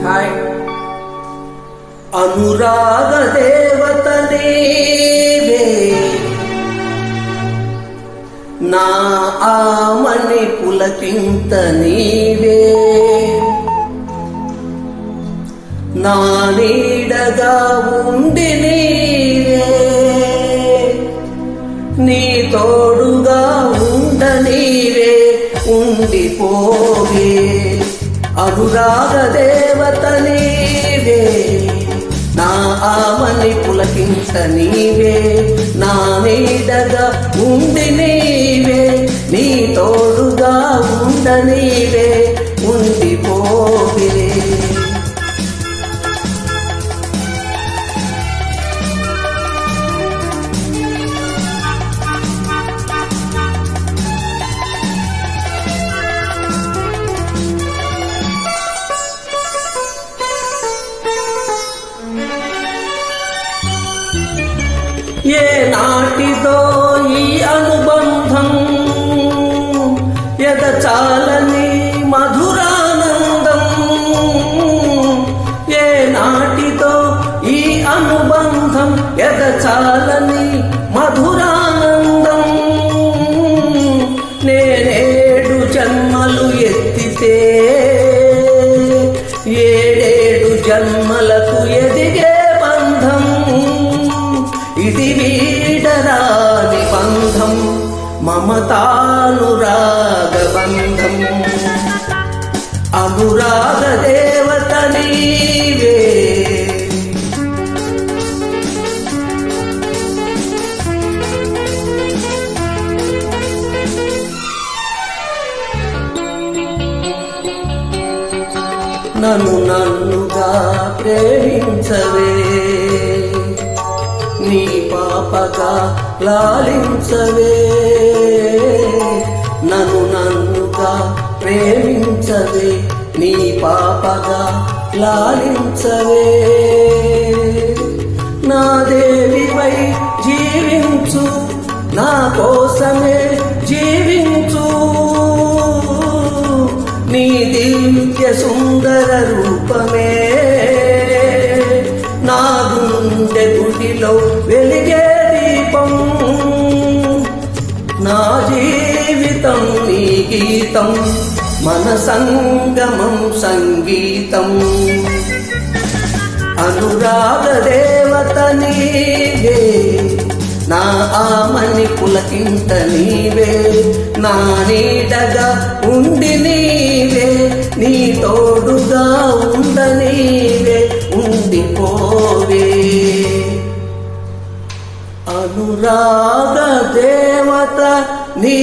Hi. అనురాగ దేవత నీవే, నా ఆమని పులకింత నీవే, నా నీడగా ఉండి నీవే, నీ తోడుగా ఉండ నీవే, ఉండిపోవే. అనురాగ దేవత నీవే, నా ఆమని పులకింత నీవే, నా నీడగా ఉండి నీవే, నీ తోడుగా ఉండ నీవే, ఉండిపోవే. ఏ నాటిదో ఈ అనుబంధం, ఎదచాలని మధురానందం. ఏ నాటిదో ఈ అనుబంధం, ఎదచాలని మధురానందం. నేనేడు జన్మలు ఎత్తితే ఏడేడు జన్మలకు ఎదిగే బంధం. ఇది వీడరాని బంధం, మమతానురాగ బంధం. అనురాగ దేవత నీవే, నన్నుగా ప్రేమించవే, నీ పాపగా లాలించవే. నన్నుగా ప్రేమించవే, నీ పాపగా లాలించవే. నా దేవివై జీవించు, నా కోసమే జీవించు. నీ దివ్య సుందర రూపమే నా గుండె గుడిలో వెలిగే దీపం. నా జీవితం నీ గీతం, మన సంగమం సంగీతం. అనురాగ దేవత నీవే, నా ఆమని పులకింత నీవే, నా నీడగా ఉండి నీవే, నీ తోడుగా ఉండ నీవే, ఉండిపోవే. అనురాగ దేవత నీ